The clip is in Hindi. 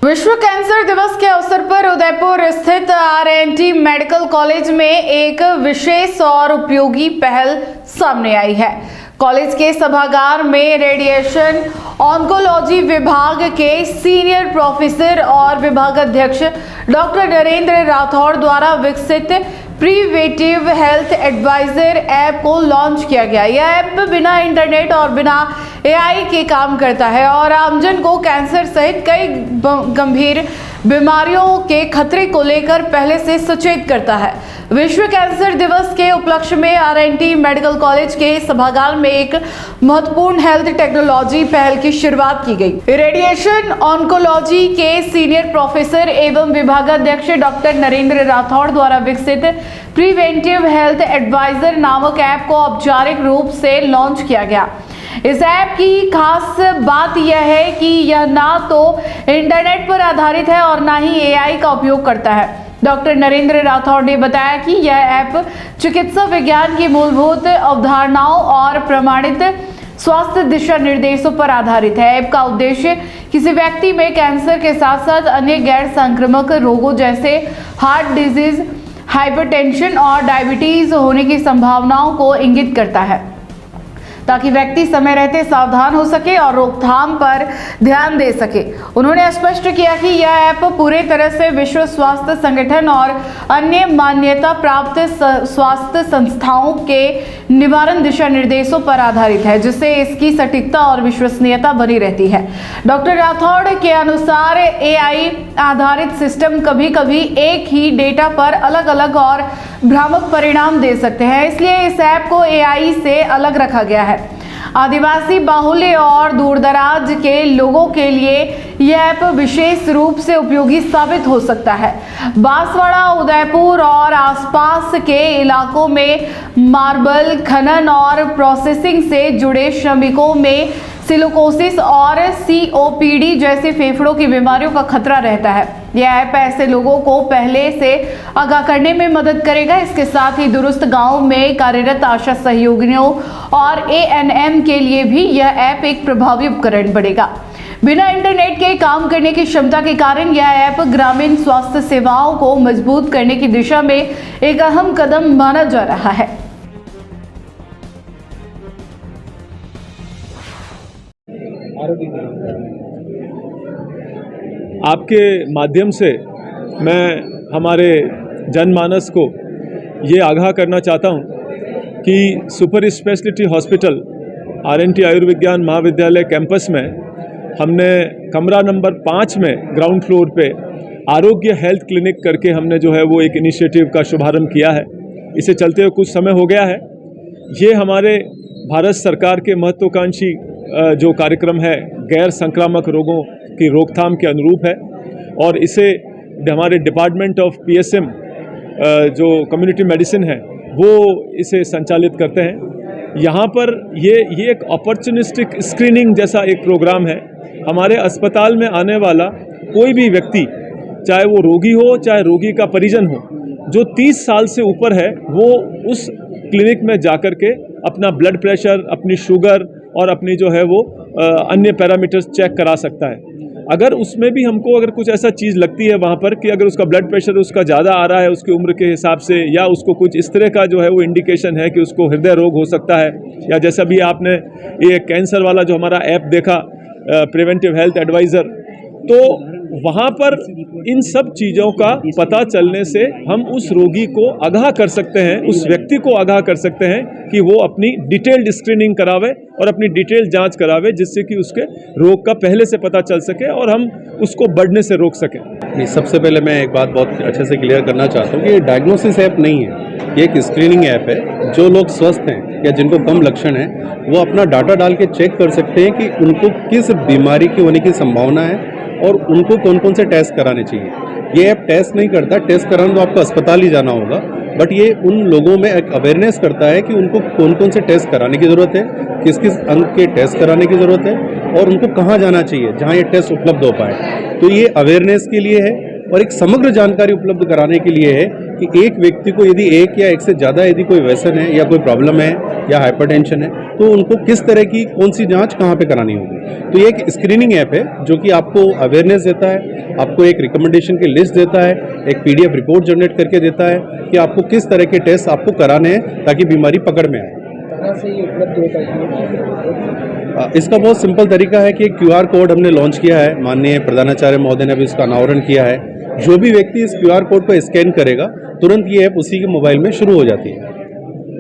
विश्व कैंसर दिवस के अवसर पर उदयपुर स्थित आर&टी मेडिकल कॉलेज में एक विशेष और उपयोगी पहल सामने आई है। कॉलेज के सभागार में रेडिएशन ऑन्कोलॉजी विभाग के सीनियर प्रोफेसर और विभाग अध्यक्ष डॉक्टर नरेंद्र राठौड़ द्वारा विकसित प्रिवेंटिव हेल्थ एडवाइजर ऐप को लॉन्च किया गया। यह ऐप बिना इंटरनेट और बिना एआई के काम करता है और आमजन को कैंसर सहित कई गंभीर बीमारियों के खतरे को लेकर पहले से सचेत करता है। विश्व कैंसर दिवस के उपलक्ष्य में आर&टी मेडिकल कॉलेज के सभागार में एक महत्वपूर्ण हेल्थ टेक्नोलॉजी पहल की शुरुआत की गई। रेडिएशन ऑन्कोलॉजी के सीनियर प्रोफेसर एवं विभागाध्यक्ष डॉक्टर नरेंद्र राठौड़ द्वारा विकसित प्रिवेंटिव हेल्थ एडवाइजर नामक ऐप को औपचारिक रूप से लॉन्च किया गया। इस ऐप की खास बात यह है कि यह ना तो इंटरनेट पर आधारित है और ना ही एआई का उपयोग करता है। डॉक्टर नरेंद्र राठौड़ ने बताया कि यह ऐप चिकित्सा विज्ञान की मूलभूत अवधारणाओं और प्रमाणित स्वास्थ्य दिशा निर्देशों पर आधारित है। ऐप का उद्देश्य किसी व्यक्ति में कैंसर के साथ साथ अन्य गैर संक्रामक रोगों जैसे हार्ट डिजीज, हाइपरटेंशन और डायबिटीज होने की संभावनाओं को इंगित करता है, ताकि व्यक्ति समय रहते सावधान हो सके और रोकथाम पर ध्यान दे सके। उन्होंने स्पष्ट किया कि यह ऐप पूरे तरह से विश्व स्वास्थ्य संगठन और अन्य मान्यता प्राप्त स्वास्थ्य संस्थाओं के निवारण दिशा निर्देशों पर आधारित है, जिससे इसकी सटीकता और विश्वसनीयता बनी रहती है। डॉक्टर राठौड़ के अनुसार एआई आधारित सिस्टम कभी-कभी एक ही डेटा पर अलग-अलग और भ्रामक परिणाम दे सकते हैं, इसलिए इस ऐप को एआई से अलग रखा गया है। आदिवासी बाहुल्य और दूरदराज के लोगों के लिए यह ऐप विशेष रूप से उपयोगी साबित हो सकता है। बांसवाड़ा, उदयपुर और आसपास के इलाकों में मार्बल खनन और प्रोसेसिंग से जुड़े श्रमिकों में सिलिकोसिस और सीओपीडी जैसे फेफड़ों की बीमारियों का खतरा रहता है। यह ऐप ऐसे लोगों को पहले से आगाह करने में मदद करेगा। इसके साथ ही दुरुस्त गांव में कार्यरत आशा सहयोगियों और एएनएम के लिए भी यह ऐप एक प्रभावी उपकरण बनेगा। बिना इंटरनेट के काम करने की क्षमता के कारण यह ऐप ग्रामीण स्वास्थ्य सेवाओं को मजबूत करने की दिशा में एक अहम कदम माना जा रहा है। आपके माध्यम से मैं हमारे जनमानस को ये आगाह करना चाहता हूँ कि सुपर स्पेशलिटी हॉस्पिटल आर&टी आयुर्विज्ञान महाविद्यालय कैंपस में हमने कमरा नंबर 5 में ग्राउंड फ्लोर पे आरोग्य हेल्थ क्लिनिक करके हमने जो है वो एक इनिशिएटिव का शुभारंभ किया है। इसे चलते हुए कुछ समय हो गया है। ये हमारे भारत सरकार के महत्वाकांक्षी जो कार्यक्रम है गैर संक्रामक रोगों की रोकथाम के अनुरूप है और इसे हमारे डिपार्टमेंट ऑफ पीएसएम जो कम्युनिटी मेडिसिन है वो इसे संचालित करते हैं। यहाँ पर ये एक अपॉर्चुनिस्टिक स्क्रीनिंग जैसा एक प्रोग्राम है। हमारे अस्पताल में आने वाला कोई भी व्यक्ति, चाहे वो रोगी हो चाहे रोगी का परिजन हो, जो 30 साल से ऊपर है वो उस क्लिनिक में जाकर के अपना ब्लड प्रेशर, अपनी शुगर और अपनी जो है वो अन्य पैरामीटर्स चेक करा सकता है। अगर उसमें भी हमको अगर कुछ ऐसा चीज़ लगती है वहाँ पर कि अगर उसका ब्लड प्रेशर उसका ज़्यादा आ रहा है उसकी उम्र के हिसाब से, या उसको कुछ इस तरह का जो है वो इंडिकेशन है कि उसको हृदय रोग हो सकता है, या जैसा भी आपने ये कैंसर वाला जो हमारा ऐप देखा प्रिवेंटिव हेल्थ एडवाइज़र, तो वहाँ पर इन सब चीज़ों का पता चलने से हम उस रोगी को आगाह कर सकते हैं, उस व्यक्ति को आगाह कर सकते हैं कि वो अपनी डिटेल्ड स्क्रीनिंग करावे और अपनी डिटेल जांच करावे, जिससे कि उसके रोग का पहले से पता चल सके और हम उसको बढ़ने से रोक सकें। सबसे पहले मैं एक बात बहुत अच्छे से क्लियर करना चाहता हूँ कि ये डायग्नोसिस ऐप नहीं है, ये एक स्क्रीनिंग ऐप है। जो लोग स्वस्थ हैं या जिनको कम लक्षण है वो अपना डाटा डाल के चेक कर सकते हैं कि उनको किस बीमारी की होने की संभावना है और उनको कौन कौन से टेस्ट कराने चाहिए। ये ऐप टेस्ट नहीं करता, टेस्ट कराना तो आपको अस्पताल ही जाना होगा, बट ये उन लोगों में एक अवेयरनेस करता है कि उनको कौन कौन से टेस्ट कराने की ज़रूरत है, किस किस अंग के टेस्ट कराने की ज़रूरत है और उनको कहाँ जाना चाहिए जहाँ ये टेस्ट उपलब्ध हो पाए। तो ये अवेयरनेस के लिए है और एक समग्र जानकारी उपलब्ध कराने के लिए है कि एक व्यक्ति को यदि एक या एक से ज़्यादा यदि कोई व्यसन है या कोई प्रॉब्लम है या हाइपरटेंशन है तो उनको किस तरह की कौन सी जांच कहाँ पे करानी होगी। तो ये एक स्क्रीनिंग ऐप है जो कि आपको अवेयरनेस देता है, आपको एक रिकमेंडेशन की लिस्ट देता है, एक PDF रिपोर्ट जनरेट करके देता है कि आपको किस तरह के टेस्ट आपको कराने हैं ताकि बीमारी पकड़ में आए। इसका बहुत सिंपल तरीका है कि एक QR कोड हमने लॉन्च किया है, माननीय प्रधानाचार्य महोदय ने अभी इसका अनावरण किया है। जो भी व्यक्ति इस QR कोड को स्कैन करेगा तुरंत ये ऐप उसी के मोबाइल में शुरू हो जाती है।